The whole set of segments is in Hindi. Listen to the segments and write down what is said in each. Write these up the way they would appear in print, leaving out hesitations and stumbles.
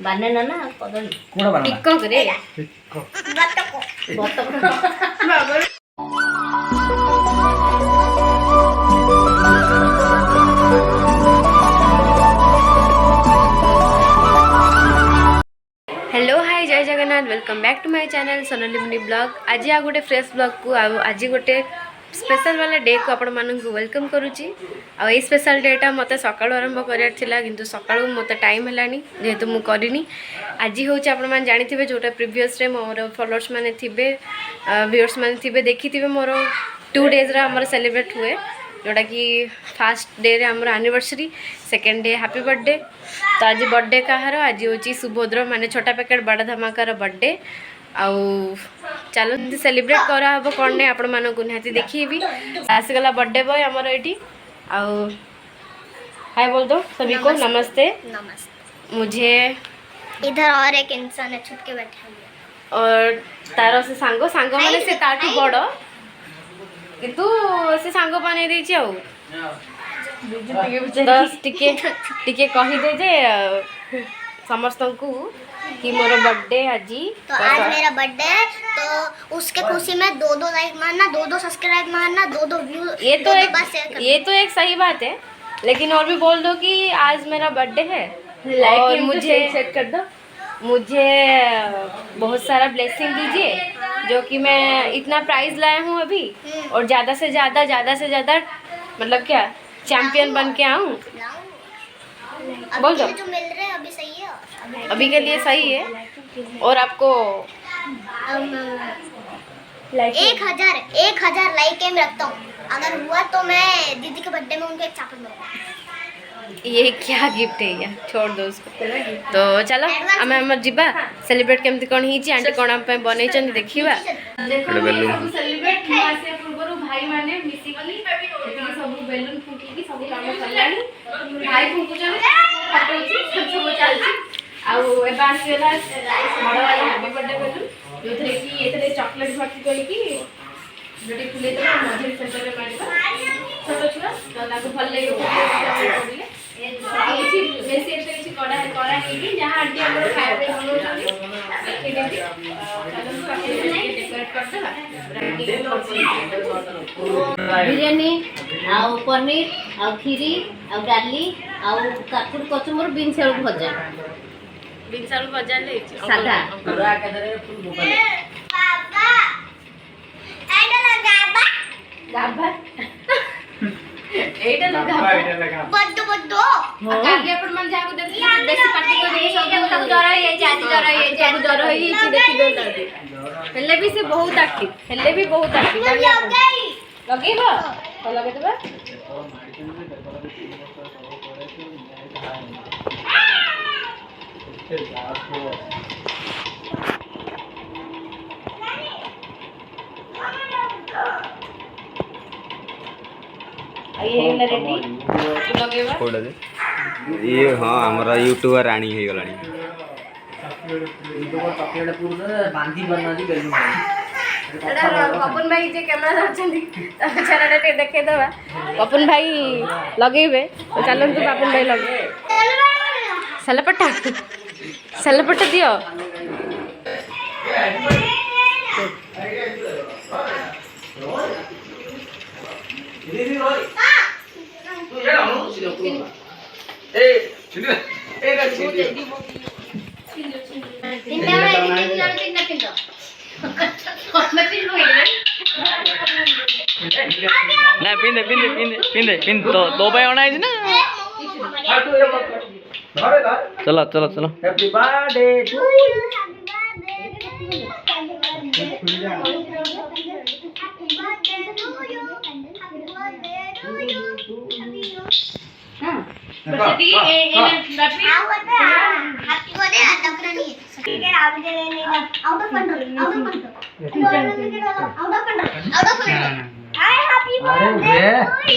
ବାନେନା ନା କଦଳୀ କୋଡା ବାନା ପିକକ ରେ ପିକକ ବତକ हेलो हाय जय Jagannath welcome back to my channel Sonali Muni blog आज आ गोटे फ्रेश ब्लॉग को आज गोटे स्पेशल वाला डे को आपण मानक वेलकम करुच्ची आई स्पेशल डेटा मत सका आरंभ करार कि सका मत टाइम है जेहेतु मुझे करनी आज हूँ आप जानी जोटा प्रिवियस मोर फॉलोअर्स मैंने थे व्यूअर्स मैंने थे देखी थे मोर 2 डेज आमर सेलिब्रेट हुए जोटा कि फास्ट डे रे आमर anniversary second day happy birthday तो आज बर्थडे कहार आज हूँ सुभद्र माने छोटा पैकेट बड़ा धमाकार बर्थडे आउ चलो सेलिब्रेट करा हम कौन नहीं आपण मानक निहाती देखी आसगला बर्थडे बॉय आमर ये आउ हाय बोल दो सभी को नमस्ते नमस्ते। मुझे इधर और एक इंसान है छुप के बैठा हुआ और तार से सांग सांग माने से ताठू बड़ किंतु से सांग बनै देछि आउ बस टिके कहि दे जे समस्त को कि मोर बर्थडे आज तो आज मेरा बर्थडे है तो उसके खुशी में 2 लाइक मारना 2 सब्सक्राइब मारना 2 व्यू ये तो एक सही बात है लेकिन और भी बोल दो कि आज मेरा बर्थडे है और मुझे सेट कर दो मुझे बहुत सारा ब्लेसिंग दीजिए जो कि मैं इतना प्राइज लाया हूँ अभी और ज़्यादा से ज़्यादा मतलब क्या चैंपियन बन के आऊँ बोल दो जो मिल रहे हैं अभी सही है अभी के लिए सही है और आपको 1000 लाइक एम रखता हूँ अगर हुआ तो मैं दीदी के बर्थडे में उनको एक चाकू दूंगा ये क्या गिफ्ट है यार छोड़ दो उसको तो चलो आम आम जीवा सेलिब्रेट केमती कौन ही आंटी कौन आम बनै देखा सेलिब्रेट पूर्व भाई माने मिसिकी सब बेलून फुंकी सब काम चलानी भाई फुंकुचन फोटो सब चलची आउ एबा आसीला बड़ वाला हैप्पी बर्थडे बेलून जोथरे कि एथरे चॉकलेट भर्ती करके जोटी फुले तो मझे सेंटर में मारिबा छोट छुआ तो ताको भल लगे पड़िले एसी बेसी एसे कड़ा है जहां आंटी हमरो खाए पे बनौछनी देखि देती चलो डेकोरेट कर देबा बिरयानी आउ पनीर आउ खीरी आउ डाली आउ काकुर कचुमर बीन्स आलू भजा ले सादा पूरा कदरे फुल भोगा बाबा एडा गाबा एटा लगा बड्डो काली अपन मन जाको देखि बेसी पार्टी को सब ताको जरा ये जरा ये देखि दो हेले भी से बहुत एक्टिव लगेबो तो लगे देबा ये हाँ हमारा यूट्यूबर राणी हो गलानी पपुन भाई जे कैमरा धरछंदी चैनल टे देखे दवा पपुन भाई लगेबे तो चलंतु पपुन भाई लगे सलपटा दियो ना पिंदे तो भाई होना है ना चलो happy birthday to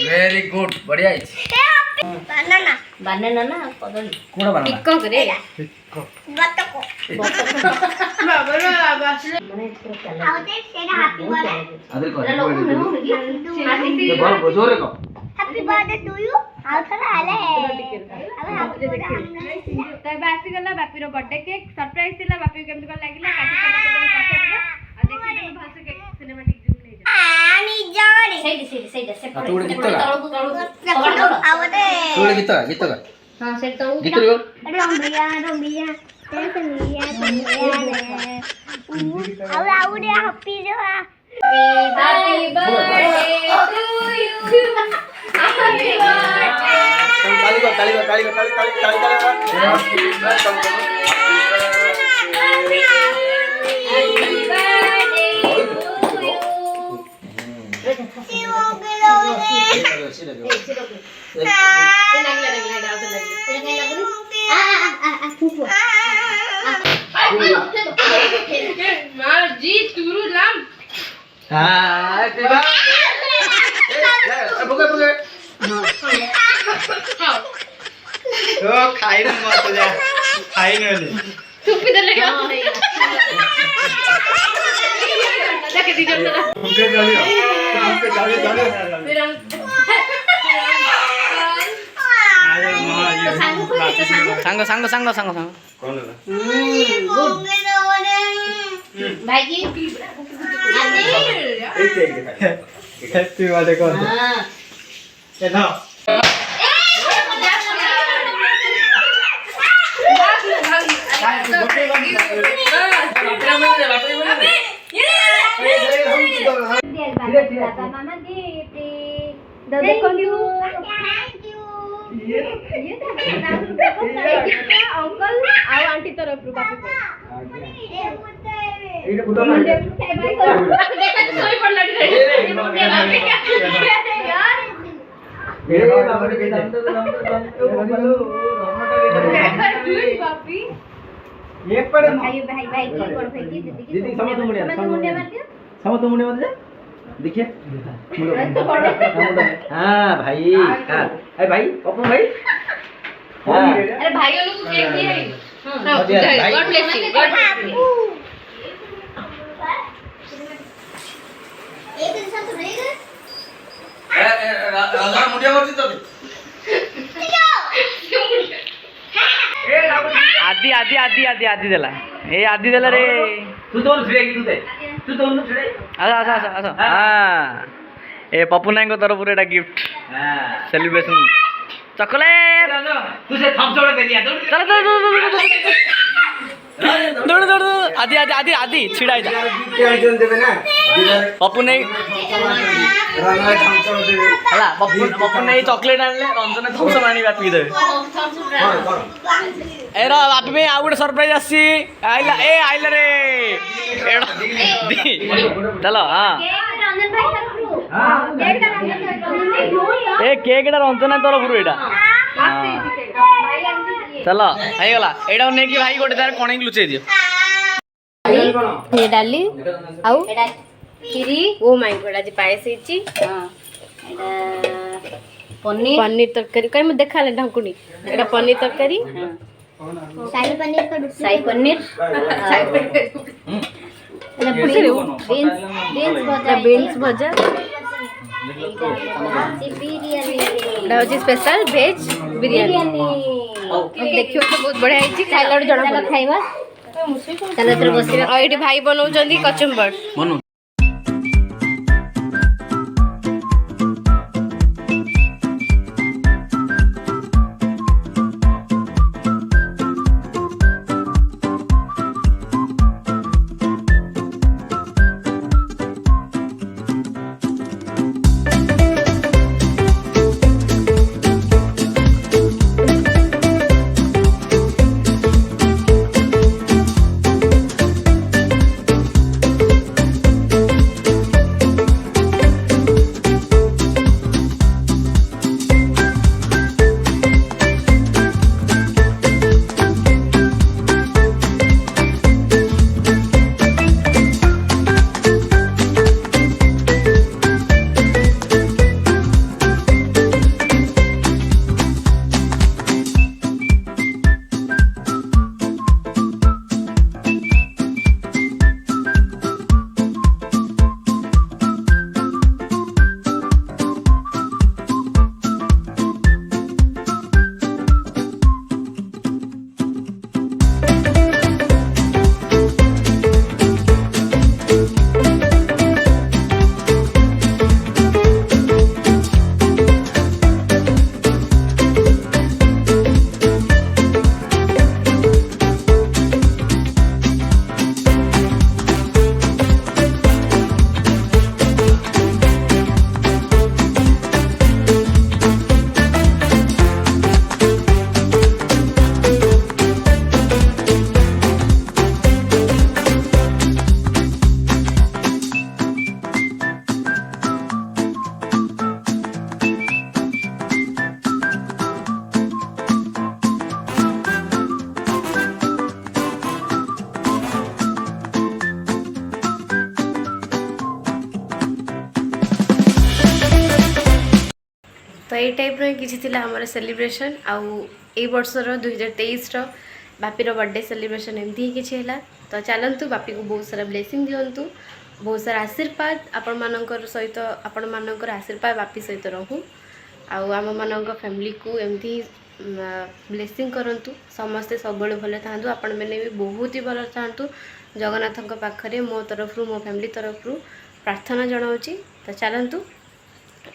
very good बढ़िया बानेना ना कदळी कोडा बाना पिकक रे बतक बाबा माने चला आवते सेना हैप्पी बर्थडे आदर को हैप्पी बर्थडे टू यू ଆଉ ଥରେ ଆଲେ ତ ଏବେ ଆସିଗଲା ବାପିର ବର୍ଥଡେ କେକ୍ ସରପ୍ରାଇଜ ଥିଲା ବାପି କେମିତି କ'ଣ ଲାଗିଲା କାଟି ସାରିଲା ପରେ ପଚାରିବା ଆଉ ଦେଖିଦେବୁ ଭଲସେ କେକ୍ ସିନେମାଟିକ୍ ଜୁମ୍ ନେଇଯିବା ଆଣି ଜଣେ ସେଇଟା ତୁ ଗୋଟେ ଗୀତ ଗା ଆଉ ଗୋଟେ ତୁ ଗୋଟେ ଗୀତ ଗା ହଁ ସେଠି ତଳକୁ ଗୀତ ଗା ରମ୍ବିଆ ରମ୍ବିଆ ତେସଲିଆ ଆଉ ଗୋଟେ happy ଯୋଆ Happy birthday to you. Happy birthday. ताली कर खाई ना मत जा खाई ना ले चुप्पी दे लेगा जाके दीजिए जरा हमके चलिए फिर हम सांग कौन है भाई की हैप्पी बर्थडे कौन हां ये ना मामा गिफ्ट देखो यू अंकल ଆଉ आंटी तरफ बापी को ये फुटो ना ये बाबा के दाम तो बापी ये पड़े भाई भाई भाई की कोन फेंकी दीदी समझ मुंडिया मुंडे मार दियो समझ मुंडिया मत जा देखिए हां भाई हां अरे भाई अपन भाई हां अरे भाइयों को केक दिया है हां भाई God bless you God bless you एक इंसान तो नहीं गए राजा मुंडिया मत तो आदि देला ए आदि देला रे तू दोन छिड़े की तू दोन छिड़े आस हां ए पप्पू नाई को तरफ रे गिफ्ट हां सेलिब्रेशन चॉकलेट तू से थम छोड़ दे दिया चल दौड़ आदि छिड़ा जा क्या जोन देबे ना पप्पू नहीं रंगा थम छोड़ देबे हला पप्पू नहीं चॉकलेट आनले रंजन थम्स अप आनी बापी दे ए रा बापी में आउ गोटे सरप्राइज आसी आइला रे चलो हां रंजन भाई तरफ हां ए केक टा रंजन तरफ रु एटा चलो हाई गला एटा ने कि भाई गोटे तार कोणी लुचै दियो ये डाली आउ एटा खीरी ओ माय गॉड आज पायस ହେଇଛି हां एटा पनीर पनीर तरकारी कहीं मैं देखा ले ढंकुनी एटा पनीर तरकारी शाही पनीर का शाही पनीर एटा बीन्स भजा बिरयानी एटा होची स्पेशल वेज बिरयानी देखियो तो बहुत बढ़िया ହେଇଛି खाइला जणा चलो खाइबा चलो एतर बसिबा और एटी भाई बनाउछंदी कचुम्बर मनु यही टाइप किसी थिला हमर सेलिब्रेशन आउ ए वर्षर 2023 बापीर बर्थडे सेलिब्रेशन एमती ही किसी है। तो चलतु बापी को बहुत सारा ब्लेसिंग दिंतु, बहुत सारा आशीर्वाद आपण मानकर सहित आपण मानकर आशीर्वाद बापी सहित रहूँ आम मान फैमिली को एमती ब्लेसिंग करंतु। समस्ते सब भल था, आपण मैंने भी बहुत ही भल था। जगन्नाथ पाखे मो तरफ मो फैमिली तरफ प्रार्थना जनाऊँगी। तो चलतु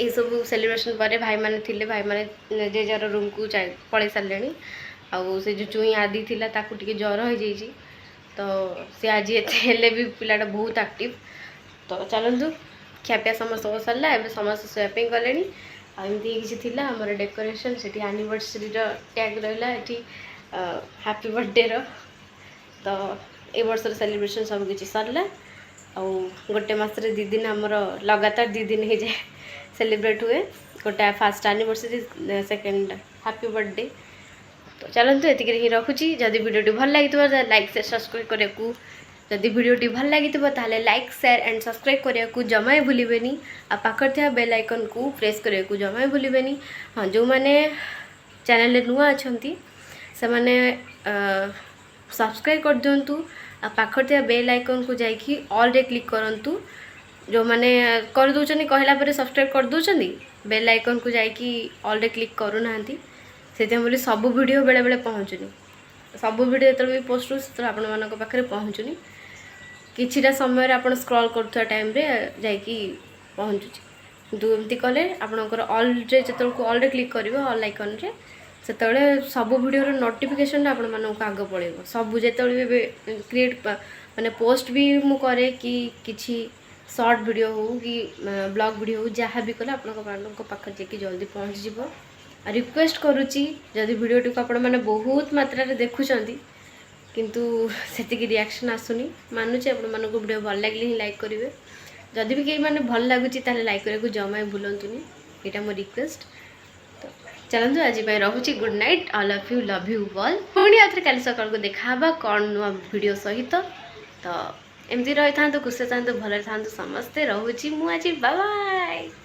ये सब सेलिब्रेशन पर भाई माने थिले, भाई माने जे जार रूम को पलि सारे आउ से जो चुई आदि थिला ताकू टिके ज्वर हो जाइए। तो सी आज एते भी पिलाटा बहुत एक्टिव। तो चलतु खियापिया समस्त हो सारा, एवं समस्त सोयापिंग कले आमती किसी थी आम डेकोरेशन से एनिवर्सरी टैग रहा ये हैप्पी बर्थडे तो ए वर्ष सेलिब्रेशन सब किसी सरला। आउ गोटे मसरे 2 दिन आमर लगातार 2 दिन हो जाए सेलिब्रेट हुए, गोटे fast anniversary second happy birthday. तो चलतु ये ही रखुची। जदि वीडियो भल लगी लाइक शेयर सब्सक्राइब करने को, जदि वीडियो भल लगी ताले लाइक शेयर एंड सब्सक्राइब करने को जमा भूलें। आ पाखर थी बेल आइकन को प्रेस करने को जमा भूलें। हाँ जो मैंने चैनल नुआ अच्छा से मैंने सब्सक्राइब कर दिंतु। आ पाखर थी बेल आइकन को जाकि ऑल रे क्लिक करंतु। जो मैंने कर दौरान कहला पर सब्सक्राइब कर दौरान बेल आइकन को जाकि ऑल रे क्लिक करूना से बोली सब वीडियो बेले बेले पहुँचुनी, सब वीडियो जो भी पोस्ट हो आपण मान पाखे पहुँचुनी। किछिटा समय आप स्क्रॉल करुवा टाइम रे जाकि पहुँचुची, किंतु एमती कले आपणकर ऑल रे जो ऑल रे क्लिक कर ऑल आइकन रे से सब वीडियो नोटिफिकेशन आपण मानक आग पड़ेगा। सब जो क्रिएट माने पोस्ट भी मु करे कि किछि शॉर्ट वीडियो हो कि ब्लॉग वीडियो हो जहाँ भी कले आपन पाखे जाकि जल्दी पहुँच जिवो। रिक्वेस्ट करुच्ची जदि वीडियो को आपण मैंने बहुत मात्रा देखुं किंतु सेतिकी रिएक्शन आसुनी, मानुचे आपण मानक वीडियो भल लगे ही लाइक करेंगे। जदि भी कहीं मैंने भल लगुच लाइक करने को जमा भूलतुनि, यहाँ मो रिक्वेस्ट। तो चलतु आज रखुची, good night, all of you, love you all. पुणी आउ थे काली सकाळ को देखा कौन नुआ वीडियो सहित। तो एमती रही था, खुशी था, भले था, समस्ते रहुची मु आज, बाय बाय।